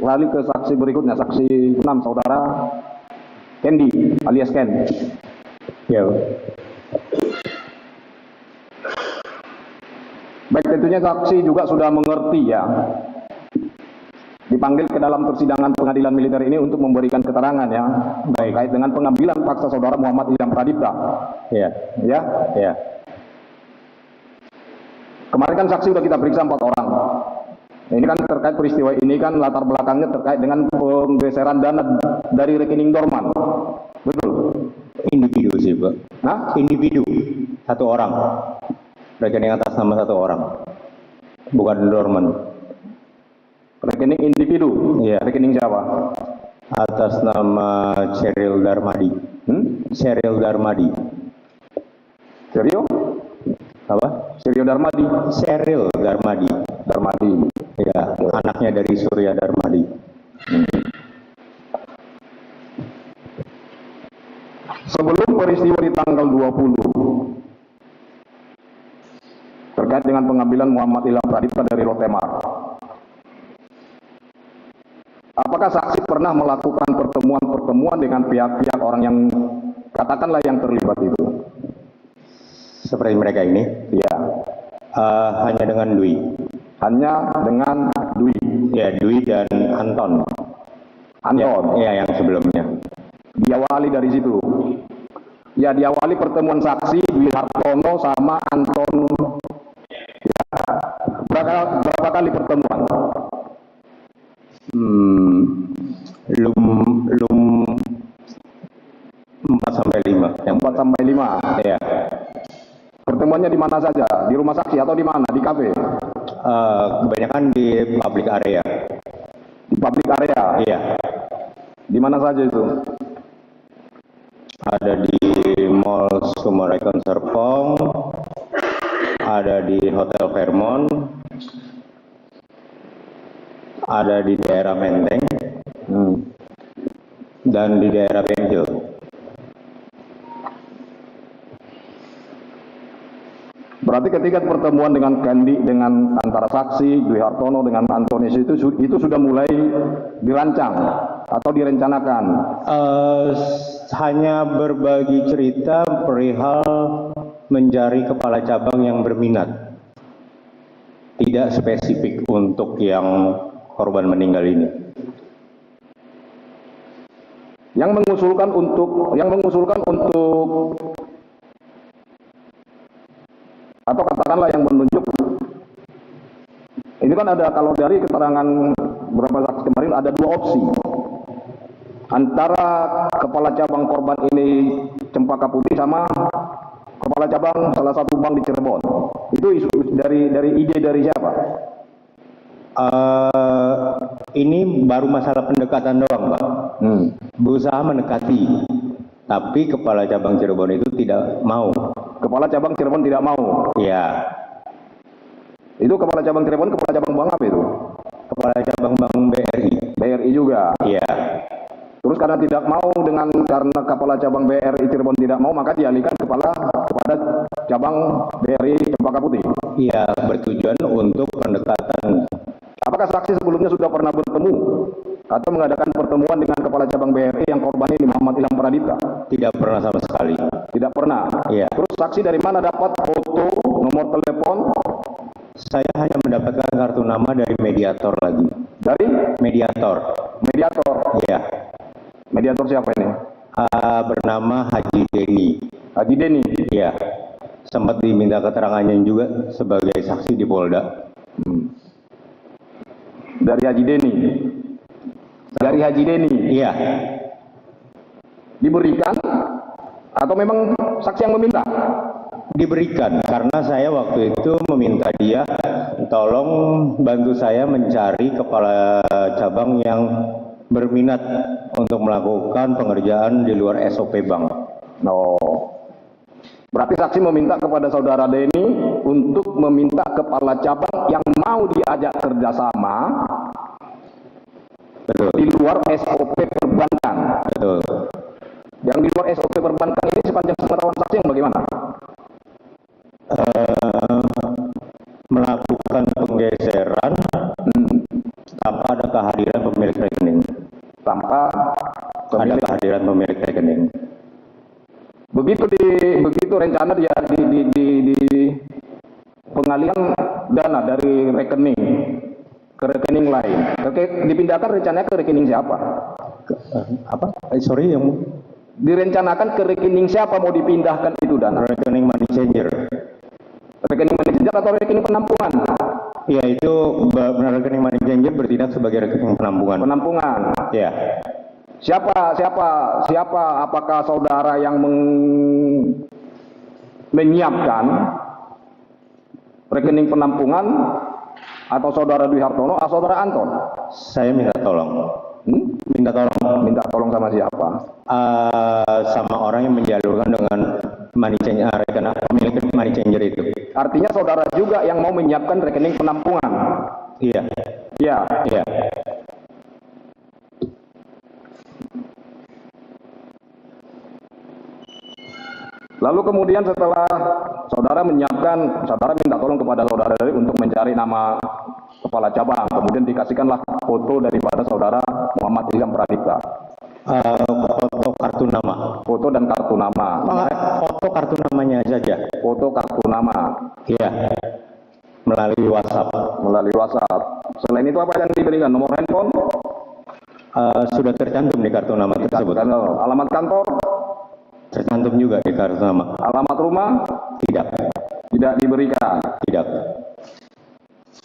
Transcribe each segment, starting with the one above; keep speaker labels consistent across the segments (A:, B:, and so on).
A: beralih ke saksi berikutnya, saksi 6, saudara Candy alias Ken.
B: Ya.
A: Baik, tentunya saksi juga sudah mengerti ya, dipanggil ke dalam persidangan pengadilan militer ini untuk memberikan keterangan ya, baik terkait dengan pengambilan paksa saudara Muhammad Ilham Pradipta.
B: Ya.
A: Ya.
B: Ya.
A: Kemarin kan saksi sudah kita periksa 4 orang. Ini kan terkait peristiwa ini kan latar belakangnya terkait dengan penggeseran dana dari rekening dorman. Betul?
B: Individu sih, Pak.
A: Nah,
B: Individu. Satu orang. Rekening atas nama satu orang. Bukan dorman.
A: rekening individu.
B: Iya.
A: Rekening siapa?
B: Atas nama Cheryl Darmadi. Cheryl Darmadi.
A: Serio?
B: Apa?
A: Serio Darmadi.
B: Cheryl Darmadi.
A: Darmadi.
B: Ya, anaknya dari Surya Darmadi.
A: Sebelum peristiwa di tanggal 20 terkait dengan pengambilan Muhammad Ilham Pradipta dari Rotemar, apakah saksi pernah melakukan pertemuan-pertemuan dengan pihak-pihak orang yang katakanlah yang terlibat itu?
B: Seperti mereka ini?
A: Ya.
B: Hanya dengan Dwi.
A: Hanya dengan Dwi.
B: Ya, Dwi dan Anton.
A: Anton.
B: Ya, yang sebelumnya.
A: Diawali dari situ. Ya, diawali pertemuan saksi Dwi Hartono sama Anton. Ya. Berapa kali pertemuan?
B: Lum 4 sampai 5.
A: Yang 4 sampai 5.
B: Ya.
A: Pertemuannya di mana saja? Di rumah saksi atau di mana? Di kafe?
B: Kebanyakan di public area.
A: Di public area?
B: Iya.
A: Di mana saja itu?
B: Ada di Mall Sumarekon Serpong, ada di Hotel Fairmont, ada di daerah Menteng, dan di daerah Benhil.
A: Berarti ketika pertemuan dengan Kandi, dengan antara saksi Dwi Hartono dengan Antonis itu sudah mulai dirancang atau direncanakan?
B: Hanya berbagi cerita perihal mencari kepala cabang yang berminat. Tidak spesifik untuk yang korban meninggal ini.
A: Yang mengusulkan untuk atau katakanlah yang menunjuk, ini kan ada, kalau dari keterangan beberapa saksi kemarin ada 2 opsi antara kepala cabang korban ini Cempaka Putih sama kepala cabang salah satu bank di Cirebon. Itu isu dari ide dari siapa?
B: Ini baru masalah pendekatan doang, Pak. Berusaha mendekati, tapi kepala cabang Cirebon itu tidak mau.
A: Kepala cabang Cirebon tidak mau?
B: Iya.
A: Itu kepala cabang Cirebon, kepala cabang bank apa itu?
B: Kepala cabang bank BRI.
A: BRI juga?
B: Iya.
A: Terus karena tidak mau karena kepala cabang BRI Cirebon tidak mau, maka dialihkan kepada cabang BRI Cempaka Putih?
B: Iya, bertujuan untuk pendekatan.
A: Apakah saksi sebelumnya sudah pernah bertemu atau mengadakan pertemuan dengan kepala cabang BRI yang korban ini Muhammad Ilham Pradipta?
B: Tidak pernah sama sekali.
A: Tidak pernah?
B: Iya.
A: Terus saksi dari mana dapat foto, nomor telepon?
B: Saya hanya mendapatkan kartu nama dari mediator lagi.
A: Dari?
B: Mediator.
A: Mediator?
B: Iya.
A: Mediator siapa ini?
B: Bernama Haji Deni.
A: Haji Deni?
B: Iya. Sempat diminta keterangannya juga sebagai saksi di Polda.
A: Dari Haji Deni? Dari Haji Deni?
B: Iya.
A: Diberikan atau memang saksi yang meminta?
B: Diberikan, karena saya waktu itu meminta dia tolong bantu saya mencari kepala cabang yang berminat untuk melakukan pengerjaan di luar SOP bank.
A: Berarti saksi meminta kepada saudara Deni untuk meminta kepala cabang yang mau diajak kerjasama.
B: Betul.
A: Di luar SOP perbankan.
B: Betul.
A: Yang di luar SOP perbankan ini sepanjang pengetahuan saksi yang bagaimana?
B: Melakukan penggeseran tanpa ada kehadiran pemilik rekening.
A: Tanpa
B: Ada kehadiran pemilik rekening.
A: Begitu rencana dia di pengalihan dana dari rekening ke rekening lain. Dipindahkan rencananya ke rekening siapa?
B: Sorry, yang
A: Direncanakan ke rekening siapa mau dipindahkan itu dana?
B: rekening money changer.
A: Rekening manajer atau rekening penampungan?
B: Ya, itu rekening money changer bertindak sebagai rekening penampungan.
A: Penampungan.
B: Ya.
A: Siapa? Apakah saudara yang menyiapkan rekening penampungan atau saudara Dwi Hartono atau saudara Anton?
B: Saya minta tolong.
A: Minta tolong sama siapa?
B: Sama orang yang menjalurkan dengan money changer, pemilik money changer itu.
A: Artinya saudara juga yang mau menyiapkan rekening penampungan.
B: Iya.
A: Iya.
B: Iya.
A: Lalu kemudian setelah saudara menyiapkan, saudara minta tolong kepada saudara dari untuk mencari nama kepala cabang. Kemudian dikasihkanlah foto daripada saudara Muhammad Ilham Pradipta.
B: Foto kartu nama.
A: Foto dan kartu nama.
B: Foto kartu namanya saja.
A: Foto kartu nama.
B: Iya. Melalui WhatsApp.
A: Melalui WhatsApp. Selain itu apa yang diberikan? Nomor handphone?
B: Sudah tercantum di kartu nama tersebut.
A: Alamat kantor?
B: Tercantum juga di kartu nama.
A: Alamat rumah?
B: Tidak.
A: Tidak diberikan.
B: Tidak.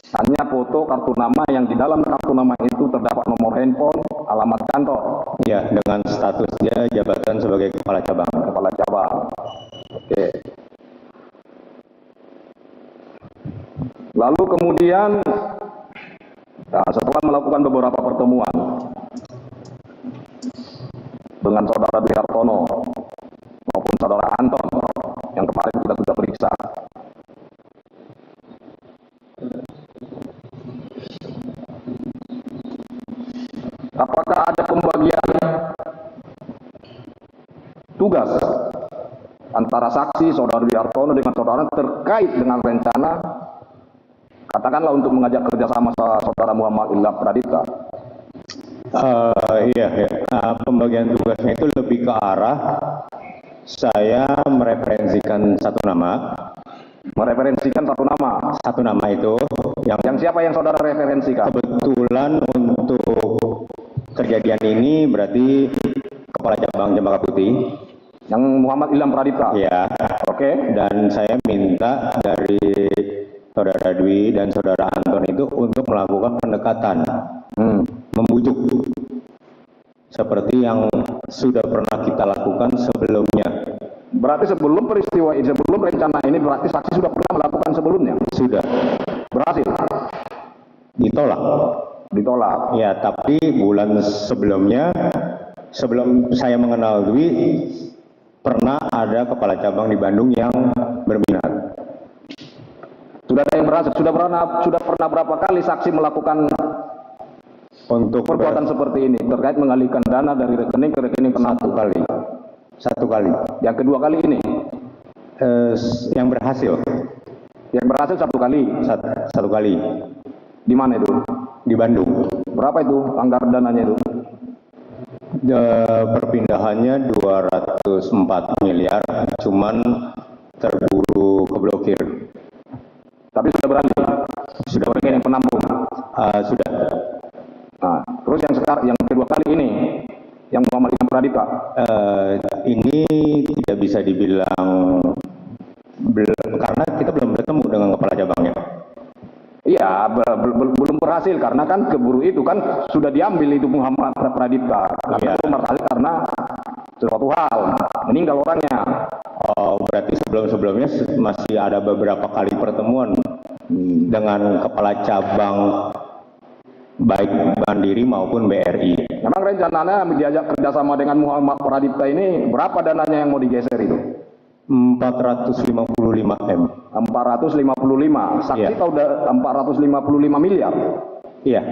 A: Hanya foto kartu nama yang di dalam kartu nama itu terdapat nomor handphone, alamat kantor.
B: Ya, dengan status dia jabatan sebagai kepala cabang.
A: Kepala cabang. Oke. Lalu kemudian setelah melakukan beberapa pertemuan dengan saudara Dwi Hartono maupun saudara Anton yang kemarin kita sudah periksa, apakah ada pembagian tugas antara saksi saudara Dwi Hartono dengan saudara terkait dengan rencana, katakanlah untuk mengajak kerjasama saudara Muhammad Ilham Pradipta?
B: Iya. Pembagian tugasnya itu lebih ke arah saya mereferensikan satu nama.
A: Mereferensikan satu nama.
B: Satu nama itu
A: Yang siapa yang saudara referensikan?
B: kebetulan untuk kejadian ini berarti kepala cabang Cempaka Putih.
A: Yang Muhammad Ilham Pradipta.
B: Ya.
A: Oke.
B: Dan saya minta dari saudara Dwi dan saudara Anton itu untuk melakukan pendekatan, membujuk, seperti yang sudah pernah kita lakukan sebelumnya.
A: Berarti sebelum peristiwa ini, sebelum rencana ini, berarti saksi sudah pernah melakukan sebelumnya?
B: Sudah.
A: Berhasil?
B: Ditolak.
A: Ditolak.
B: Ya, tapi bulan sebelumnya, sebelum saya mengenal Dwi, pernah ada kepala cabang di Bandung yang berminat.
A: Sudah ada yang berhasil? Sudah pernah berapa kali saksi melakukan
B: untuk
A: perbuatan seperti ini terkait mengalihkan dana dari rekening ke rekening penampungan?
B: Satu kali.
A: Yang kedua kali ini?
B: Yang berhasil.
A: Yang berhasil satu kali?
B: Satu kali.
A: Di mana itu?
B: Di Bandung.
A: Berapa itu anggaran dananya itu?
B: Perpindahannya 204 miliar, cuman terburu keblokir.
A: Tapi sudah beralih? Sudah rekening penampung?
B: Sudah.
A: Nah, terus yang kedua kali ini, yang Muhammad Ilham Pradipta?
B: Ini tidak bisa dibilang karena kita belum bertemu dengan kepala cabangnya.
A: Iya, belum berhasil karena kan keburu itu kan sudah diambil itu Muhammad Pradipta. Karena belum berhasil karena suatu hal, meninggal orangnya.
B: Oh, berarti sebelumnya masih ada beberapa kali pertemuan dengan kepala cabang baik Mandiri maupun BRI.
A: Memang rencananya diajak kerjasama dengan Muhammad Pradipta ini berapa dananya yang mau digeser itu?
B: 455 M.
A: 455. Saksi tahu 455 miliar?
B: Iya.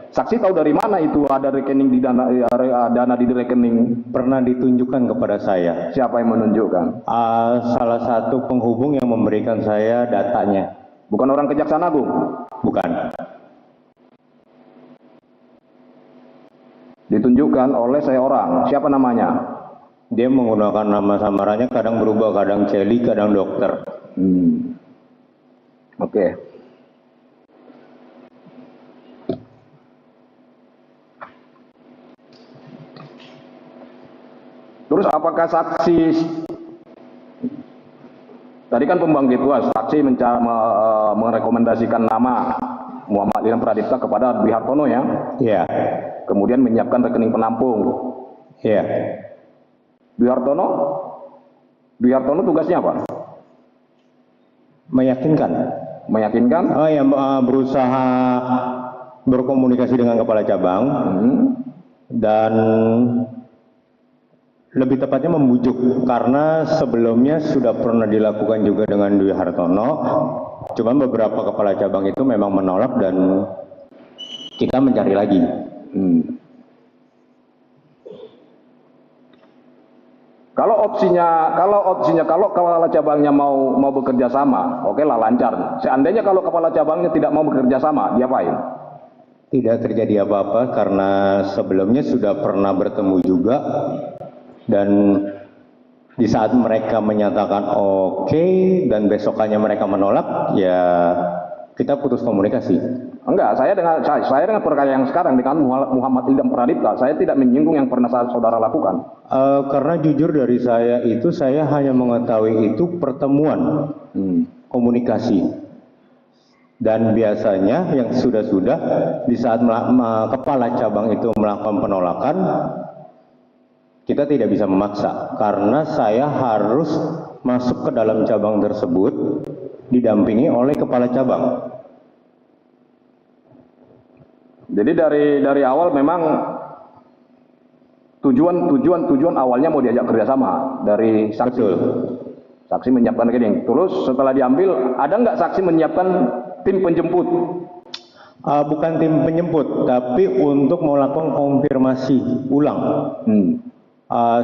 A: Saksi tahu dari mana itu ada rekening di dana di rekening?
B: Pernah ditunjukkan kepada saya.
A: Siapa yang menunjukkan?
B: Salah satu penghubung yang memberikan saya datanya.
A: Bukan orang Kejaksaan Agung?
B: Bukan.
A: ditunjukkan oleh seorang. Siapa namanya?
B: Dia menggunakan nama samarannya, kadang berubah, kadang Celi, kadang dokter.
A: Oke. Terus apakah saksi, tadi kan pembangkit tuas, saksi merekomendasikan nama Muhammad Ilham Pradipta kepada Dwi Hartono ya?
B: Iya.
A: Kemudian menyiapkan rekening penampung.
B: Iya.
A: Dwi Hartono tugasnya apa?
B: Meyakinkan.
A: Meyakinkan?
B: Oh ya, berusaha berkomunikasi dengan kepala cabang dan lebih tepatnya membujuk, karena sebelumnya sudah pernah dilakukan juga dengan Dwi Hartono. Cuman beberapa kepala cabang itu memang menolak dan kita mencari lagi.
A: Kalau kepala cabangnya mau bekerja sama, oke lah, lancar. Seandainya kalau kepala cabangnya tidak mau bekerja sama, diapain?
B: Tidak terjadi apa-apa karena sebelumnya sudah pernah bertemu juga, dan di saat mereka menyatakan oke dan besokannya mereka menolak, ya kita putus komunikasi.
A: Enggak, saya dengan perkara yang sekarang dengan Muhammad Ilham Pradipta, saya tidak menyinggung yang pernah saudara lakukan.
B: Karena jujur dari saya itu, saya hanya mengetahui itu pertemuan komunikasi. Dan biasanya yang sudah-sudah di saat kepala cabang itu melakukan penolakan, kita tidak bisa memaksa karena saya harus masuk ke dalam cabang tersebut didampingi oleh kepala cabang.
A: Jadi dari awal memang tujuan awalnya mau diajak kerjasama dari saksi.
B: Betul.
A: Saksi menyiapkan rekening. Terus setelah diambil, ada nggak saksi menyiapkan tim penjemput?
B: Bukan tim penjemput, tapi untuk melakukan konfirmasi ulang.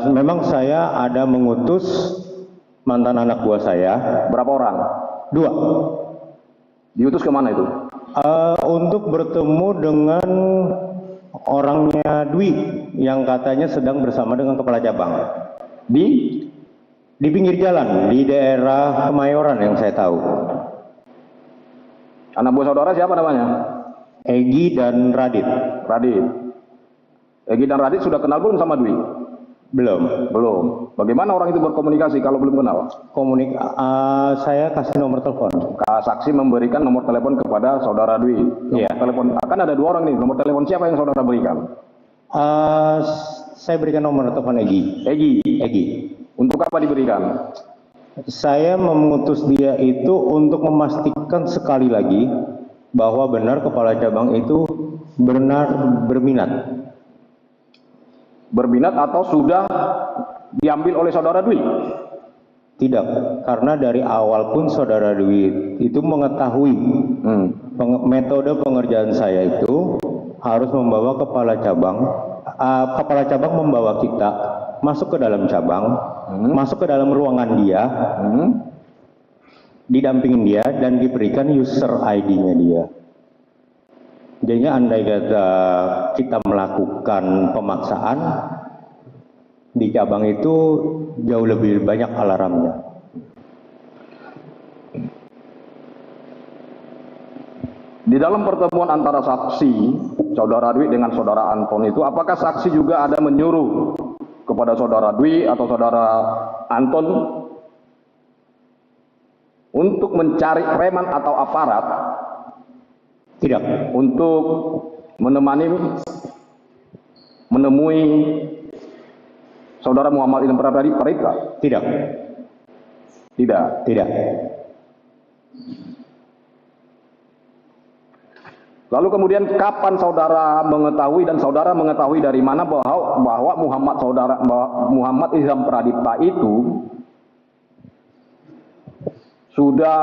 B: Memang saya ada mengutus mantan anak buah saya.
A: Berapa orang?
B: 2.
A: Diutus kemana itu?
B: Untuk bertemu dengan orangnya Dwi yang katanya sedang bersama dengan kepala cabang di pinggir jalan di daerah Kemayoran yang saya tahu.
A: Anak buah saudara siapa namanya?
B: Egi dan Radit.
A: Egi dan Radit sudah kenal belum sama Dwi?
B: Belum.
A: Bagaimana orang itu berkomunikasi kalau belum kenal?
B: Saya kasih nomor telepon.
A: Saksi memberikan nomor telepon kepada saudara Dwi. Telepon, akan ada 2 orang nih. Nomor telepon siapa yang saudara berikan?
B: Saya berikan nomor telepon Egi.
A: Untuk apa diberikan?
B: Saya mengutus dia itu untuk memastikan sekali lagi bahwa benar kepala cabang itu benar berminat.
A: Berminat atau sudah diambil oleh saudara Dwi?
B: Tidak, karena dari awal pun saudara Dwi itu mengetahui metode pengerjaan saya itu harus membawa kepala cabang membawa kita masuk ke dalam cabang, masuk ke dalam ruangan dia, didampingin dia dan diberikan user ID-nya dia. Jadinya andai kata kita melakukan pemaksaan di cabang itu jauh lebih banyak alarmnya.
A: Di dalam pertemuan antara saksi saudara Dwi dengan saudara Anton itu, apakah saksi juga ada menyuruh kepada saudara Dwi atau saudara Anton untuk mencari preman atau aparat?
B: Tidak.
A: Untuk menemui saudara Muhammad Ilham Pradipta?
B: Tidak.
A: Lalu kemudian kapan saudara mengetahui dan saudara mengetahui dari mana bahwa Muhammad Ilham Pradipta itu sudah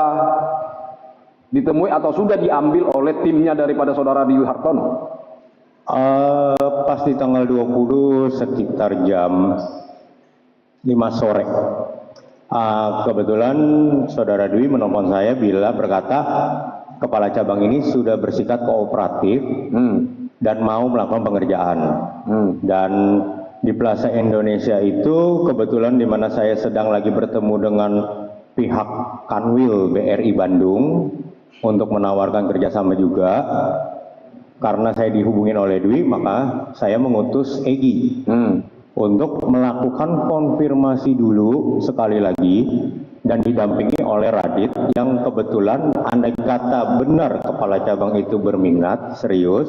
A: ditemui atau sudah diambil oleh timnya daripada saudara Dwi Hartono?
B: Pas di tanggal 20 sekitar jam 5 sore. Kebetulan saudara Dwi menelpon saya bila berkata kepala cabang ini sudah bersikap kooperatif dan mau melakukan pengerjaan. Dan di Plaza Indonesia itu kebetulan di mana saya sedang lagi bertemu dengan pihak Kanwil BRI Bandung untuk menawarkan kerjasama juga. Karena saya dihubungin oleh Dwi, maka saya mengutus Egi untuk melakukan konfirmasi dulu sekali lagi dan didampingi oleh Radit yang kebetulan andai kata benar kepala cabang itu berminat serius,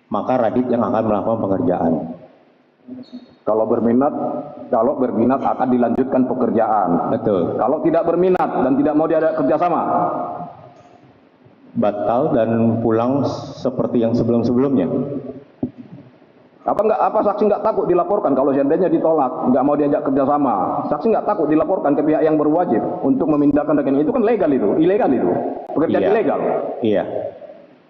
B: maka Radit yang akan melakukan pengerjaan.
A: Kalau berminat akan dilanjutkan pekerjaan.
B: Betul.
A: Kalau tidak berminat dan tidak mau diajak kerjasama,
B: batal dan pulang seperti yang sebelum-sebelumnya.
A: Apa saksi nggak takut dilaporkan kalau seandainya ditolak, nggak mau diajak kerjasama? Saksi nggak takut dilaporkan ke pihak yang berwajib untuk memindahkan rekening itu? Kan legal itu, ilegal itu, pekerjaan ilegal.
B: Iya.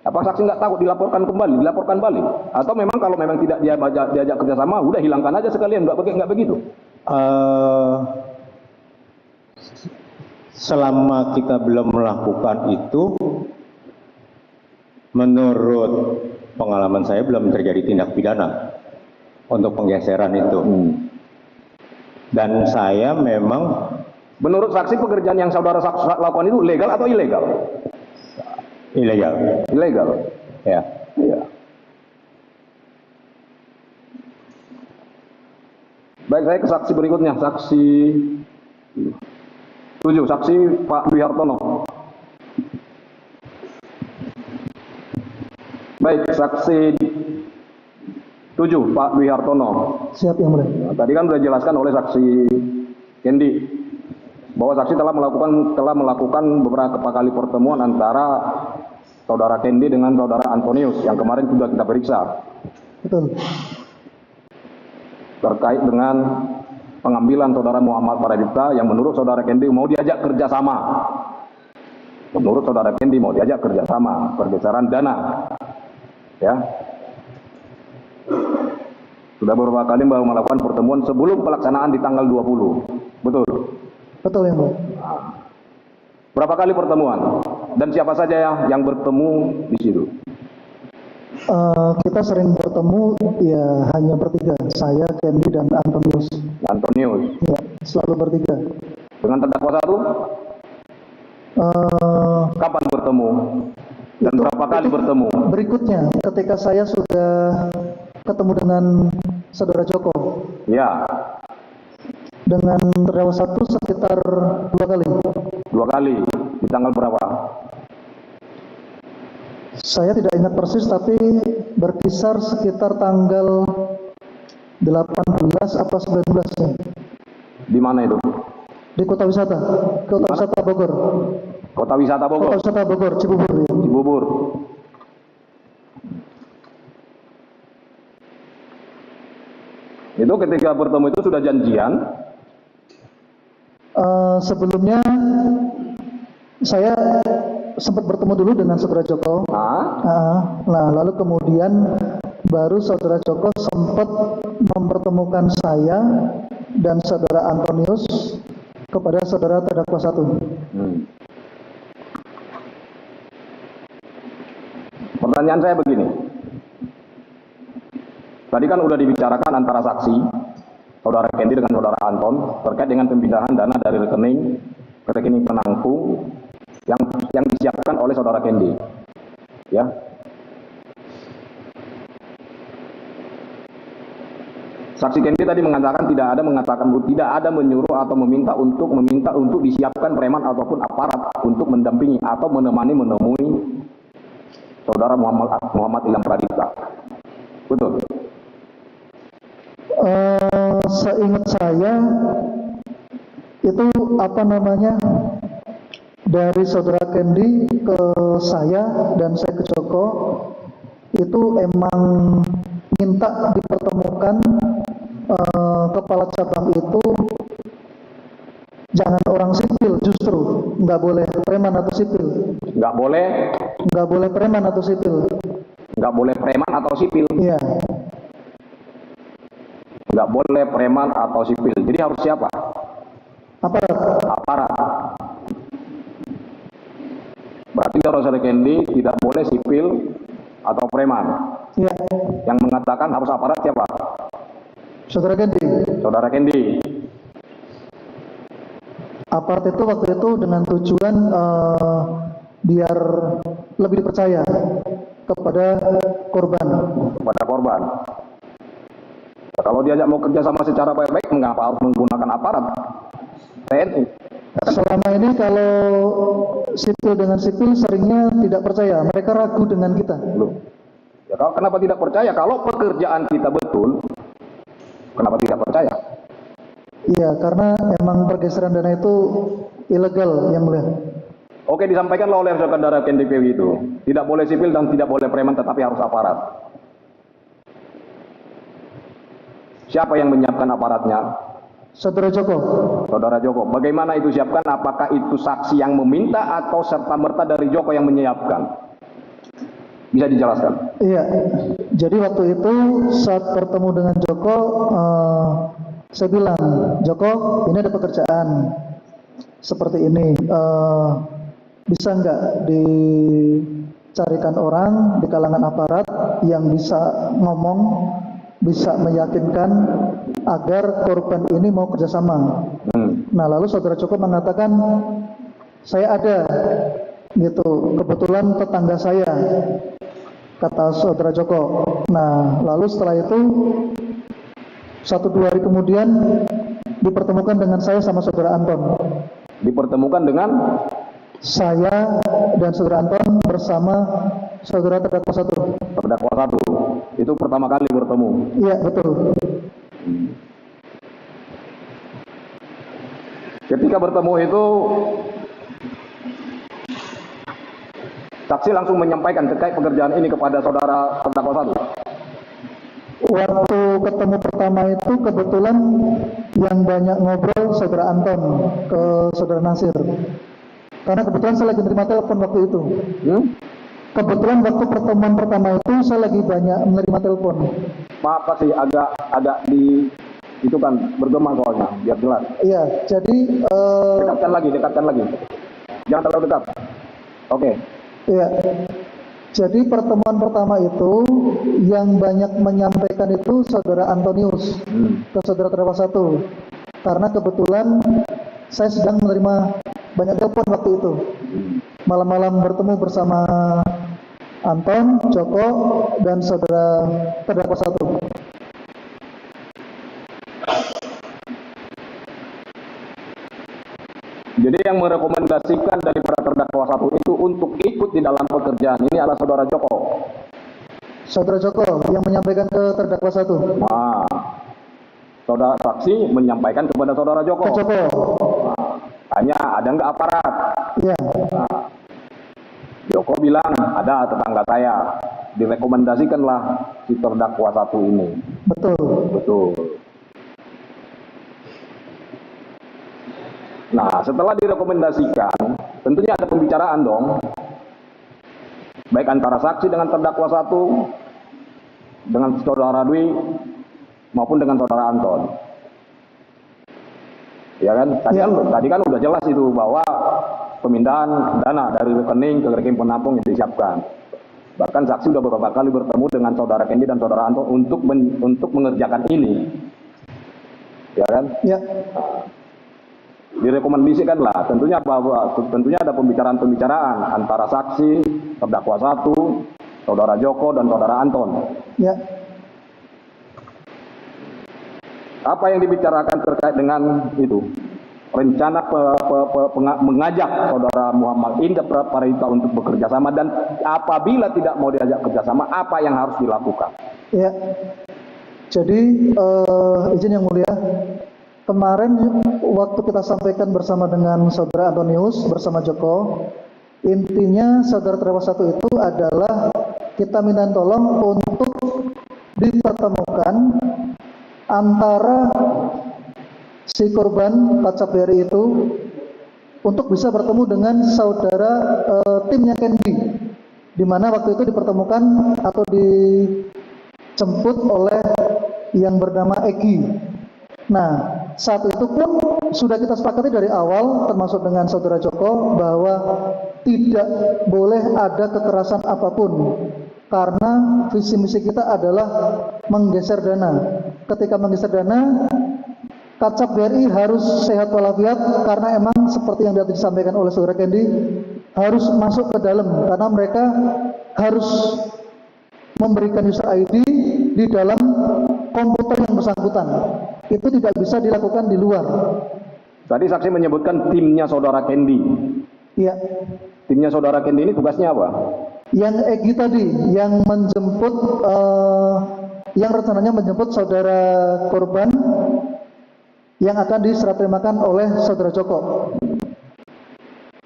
A: Apa saksi nggak takut dilaporkan balik? Atau memang kalau memang tidak diajak kerjasama, udah hilangkan aja sekalian, nggak begitu?
B: Selama kita belum melakukan itu, menurut pengalaman saya belum terjadi tindak pidana untuk penggeseran itu. Dan saya memang,
A: menurut saksi pekerjaan yang saudara lakukan itu legal atau ilegal?
B: Ilegal.
A: Ilegal.
B: Ya.
A: Iya. Baik, saya ke saksi berikutnya, saksi 7, saksi Pak Dwi Hartono. Baik, saksi 7 Pak Dwi Hartono.
C: Siap yang mulia.
A: Tadi kan sudah dijelaskan oleh saksi Kendi bahwa saksi telah melakukan beberapa kali pertemuan antara saudara Kendi dengan saudara Antonius yang kemarin sudah kita periksa.
C: Betul.
A: Terkait dengan pengambilan saudara Muhammad Paradipta yang menurut saudara Kendi mau diajak kerjasama. Menurut saudara Kendi mau diajak kerjasama, pergeseran dana. Ya. Sudah beberapa kali melakukan pertemuan sebelum pelaksanaan di tanggal 20. Betul?
C: Betul yang mulia.
A: Berapa kali pertemuan? Dan siapa saja yang bertemu di situ?
C: Kita sering bertemu ya hanya bertiga, saya, Kendi, dan Antonius.
A: Antonius.
C: Ya, selalu bertiga.
A: Dengan terdakwa satu? Kapan bertemu? Dan berapa kali bertemu?
C: Berikutnya, ketika saya sudah ketemu dengan saudara Joko.
A: Ya.
C: Dengan terdakwa satu sekitar 2 kali.
A: 2 kali. Di tanggal berapa?
C: Saya tidak ingat persis, tapi berkisar sekitar tanggal 18 atau 19 ya.
A: Di mana itu?
C: Di Kota Wisata Bogor.
A: Kota Wisata Bogor.
C: Kota Wisata Bogor, Cibubur ya.
A: Cibubur. Itu ketika bertemu itu sudah janjian?
C: Sebelumnya saya sempat bertemu dulu dengan saudara Joko. Nah, lalu kemudian baru saudara Joko sempat mempertemukan saya dan saudara Antonius kepada saudara terdakwa satu.
A: Pertanyaan saya begini. Tadi kan udah dibicarakan antara saksi, saudara Kendi dengan saudara Anton terkait dengan pemindahan dana dari rekening ke rekening penampung yang disiapkan oleh saudara Kendi. Ya. Saksi Kendi tadi mengatakan tidak ada menyuruh atau meminta untuk disiapkan preman ataupun aparat untuk mendampingi atau menemui saudara Muhammad Ilham Pradipta. Betul.
C: Seingat saya itu dari saudara Kendi ke saya dan saya ke Joko itu emang minta dipertemukan kepala cabang itu jangan orang sipil, justru nggak boleh preman atau sipil. Nggak boleh preman atau sipil.
A: Nggak boleh preman atau sipil.
C: Iya.
A: Nggak boleh preman atau sipil. Jadi harus siapa? Aparat. Berarti saudara Kendi tidak boleh sipil atau preman.
C: Ya.
A: Yang mengatakan harus aparat siapa?
C: Saudara Kendi.
A: Saudara Kendi.
C: Aparat itu waktu itu dengan tujuan biar lebih dipercaya kepada korban.
A: Kepada korban. Kalau diajak mau kerja sama secara baik-baik, mengapa harus menggunakan aparat TNI?
C: Selama ini kalau sipil dengan sipil seringnya tidak percaya, mereka ragu dengan kita.
A: Loh. Ya, kenapa tidak percaya? Kalau pekerjaan kita betul, kenapa tidak percaya?
C: Iya, karena emang pergeseran dana itu ilegal, Yang Mulia.
A: Oke, disampaikanlah oleh saudara KNDPW itu. Tidak boleh sipil dan tidak boleh preman, tetapi harus aparat. Siapa yang menyiapkan aparatnya?
C: Saudara Joko.
A: Saudara Joko. Bagaimana itu siapkan? Apakah itu saksi yang meminta atau serta-merta dari Joko yang menyiapkan? Bisa dijelaskan?
C: Iya, jadi waktu itu saat bertemu dengan Joko, saya bilang, Joko, ini ada pekerjaan seperti ini, bisa nggak dicarikan orang di kalangan aparat yang bisa ngomong, bisa meyakinkan agar korban ini mau kerjasama. Nah, lalu saudara Joko mengatakan, saya ada, gitu, kebetulan tetangga saya, kata saudara Joko. Nah, lalu setelah itu 1-2 hari kemudian dipertemukan dengan saya sama saudara Anton.
A: Dipertemukan dengan
C: saya dan saudara Anton bersama saudara terdakwa 1.
A: terdakwa 1. Itu pertama kali bertemu.
C: Iya, betul.
A: Ketika bertemu itu, saksi langsung menyampaikan terkait pekerjaan ini kepada saudara terdakwa 1.
C: Waktu ketemu pertama itu kebetulan yang banyak ngobrol saudara Anton ke saudara Nasir. Karena kebetulan saya lagi menerima telepon waktu itu. Kebetulan waktu pertemuan pertama itu saya lagi banyak menerima telepon.
A: Maaf sih, agak di itu kan bergema soalnya, biar jelas.
C: Iya, jadi
A: dekatkan lagi. Jangan terlalu dekat. Oke.
C: Iya. Jadi pertemuan pertama itu yang banyak menyampaikan itu saudara Antonius ke saudara terdakwa 1. Karena kebetulan saya sedang menerima banyak telepon waktu itu. Malam-malam bertemu bersama Anton, Joko, dan saudara terdakwa 1.
A: Jadi yang merekomendasikan dari para terdakwa 1 itu untuk ikut di dalam pekerjaan ini adalah saudara Joko.
C: Saudara Joko yang menyampaikan ke terdakwa 1.
A: Nah, saudara saksi menyampaikan kepada saudara Joko.
C: Ke Joko.
A: Nah, tanya ada nggak aparat?
C: Iya.
A: Nah, Joko bilang ada tetangga saya. Direkomendasikanlah si terdakwa 1 ini. Betul. Nah, setelah direkomendasikan, tentunya ada pembicaraan dong. Baik antara saksi dengan terdakwa 1, dengan saudara Dwi, maupun dengan saudara Anton. Ya kan? Tadi kan udah jelas itu bahwa pemindahan dana dari rekening ke rekening penampung yang disiapkan. Bahkan saksi sudah beberapa kali bertemu dengan saudara Kendi dan saudara Anton untuk mengerjakan ini. Ya kan?
C: Ya.
A: Direkomendasikanlah, tentunya ada pembicaraan antara saksi, terdakwa 1, saudara Joko dan saudara Anton.
C: Ya.
A: Apa yang dibicarakan terkait dengan itu? Rencana mengajak saudara Muhammad Indah Parita untuk bekerja sama, dan apabila tidak mau diajak kerjasama, apa yang harus dilakukan?
C: Ya. Jadi izin yang mulia, kemarin waktu kita sampaikan bersama dengan saudara Antonius bersama Joko, intinya saudara terdakwa 1 itu adalah kita minta tolong untuk dipertemukan antara si korban Pacap BRI itu untuk bisa bertemu dengan saudara timnya Kendi, di mana waktu itu dipertemukan atau dijemput oleh yang bernama Egi. Nah, saat itu pun sudah kita sepakati dari awal, termasuk dengan saudara Joko, bahwa tidak boleh ada kekerasan apapun karena visi misi kita adalah menggeser dana. Ketika menggeser dana, Kacap BRI harus sehat walafiat karena emang seperti yang tadi disampaikan oleh Saudara Kendi harus masuk ke dalam karena mereka harus memberikan user ID di dalam komputer yang bersangkutan. Itu tidak bisa dilakukan di luar.
A: Tadi saksi menyebutkan timnya Saudara Kendi.
C: Iya.
A: Timnya Saudara Kendi ini tugasnya apa?
C: Yang Egy tadi, yang menjemput, yang rencananya menjemput saudara korban yang akan diserah terimakan oleh saudara Joko.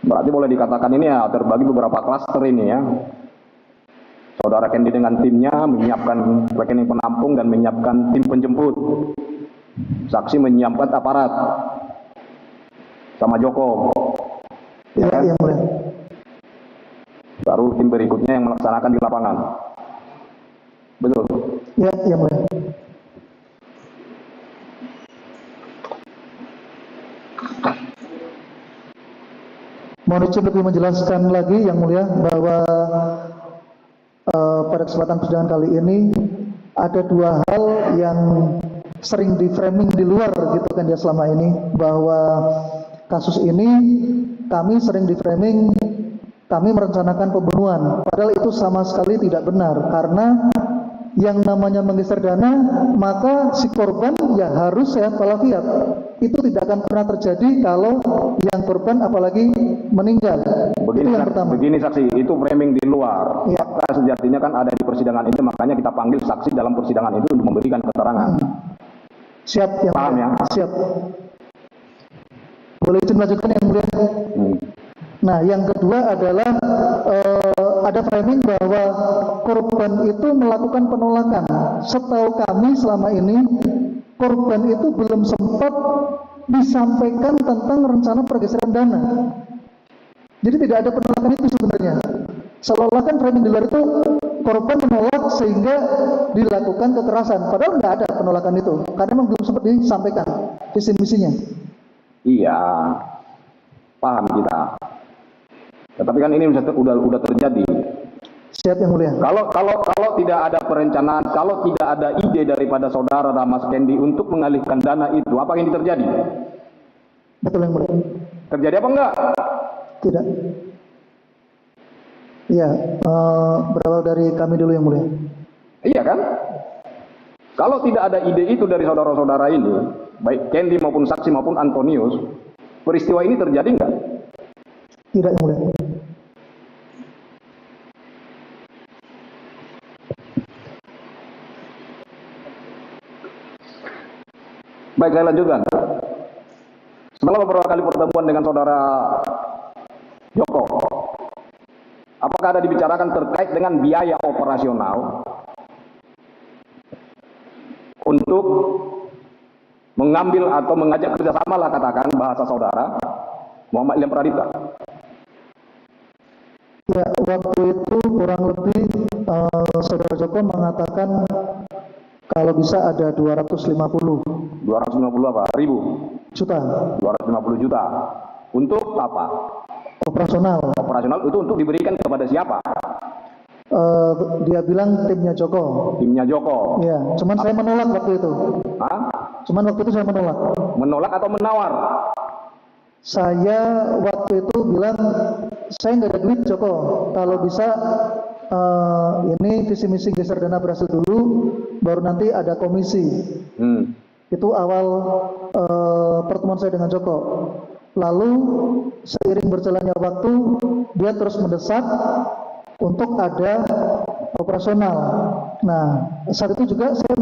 A: Berarti boleh dikatakan ini ya terbagi beberapa klaster ini ya. Saudara Kendi dengan timnya menyiapkan rekening penampung dan menyiapkan tim penjemput. Saksi menyiapkan aparat sama Joko.
C: Ya, yang mulia.
A: Baru tim berikutnya yang melaksanakan di lapangan. Betul.
C: Ya, yang mulia. Mohon izin lebih menjelaskan lagi yang mulia bahwa pada kesempatan persidangan kali ini ada dua hal yang sering di framing di luar gitu kan ya selama ini, bahwa kasus ini kami sering di framing kami merencanakan pembunuhan, padahal itu sama sekali tidak benar karena yang namanya menggeser dana maka si korban ya harus sehat walafiat. Itu tidak akan pernah terjadi kalau yang korban apalagi meninggal.
A: Begini,
C: itu yang pertama.
A: Begini saksi, itu framing di luar.
C: Ya.
A: Fakta sejatinya kan ada di persidangan itu, makanya kita panggil saksi dalam persidangan itu untuk memberikan keterangan.
C: Siap yang
A: Paham ya?
C: Siap. Boleh izin lanjutkan yang mulia? Nah, yang kedua adalah ada framing bahwa korban itu melakukan penolakan. Setahu kami selama ini korban itu belum sempat disampaikan tentang rencana pergeseran dana. Jadi tidak ada penolakan itu sebenarnya. Seolah-olah kan framing di luar itu korban menolak sehingga dilakukan kekerasan. Padahal nggak ada penolakan itu karena memang belum sempat disampaikan visi misinya.
A: Iya, paham kita. Tetapi kan ini udah terjadi.
C: Siap yang mulia.
A: Kalau tidak ada perencanaan, kalau tidak ada ide daripada saudara Mas Kendi untuk mengalihkan dana itu, apa yang terjadi?
C: Betul yang mulia.
A: Terjadi apa enggak?
C: Tidak. Iya, berawal dari kami dulu yang mulia.
A: Iya kan? Kalau tidak ada ide itu dari saudara-saudara ini, baik Kendi maupun saksi maupun Antonius, peristiwa ini terjadi enggak?
C: Tidak yang mulia.
A: Baik, saya lanjutkan. Setelah beberapa kali pertemuan dengan saudara Joko, apakah ada dibicarakan terkait dengan biaya operasional untuk mengambil atau mengajak kerjasama lah katakan bahasa saudara Muhammad Ilham Pradipta?
C: Ya, waktu itu kurang lebih saudara Joko mengatakan kalau bisa ada 250
A: apa? Ribu?
C: Juta.
A: 250 juta. Untuk apa?
C: Operasional.
A: Operasional itu untuk diberikan kepada siapa?
C: Dia bilang timnya Joko.
A: Timnya Joko.
C: Ya, cuman saya menolak waktu itu.
A: Hah?
C: Cuman waktu itu saya menolak.
A: Menolak atau menawar?
C: Saya waktu itu bilang saya nggak ada duit Joko. Kalau bisa ini visi misi geser dana berhasil dulu, baru nanti ada komisi. Itu awal pertemuan saya dengan Joko. Lalu seiring berjalannya waktu, dia terus mendesak untuk ada operasional. Nah, saat itu juga saya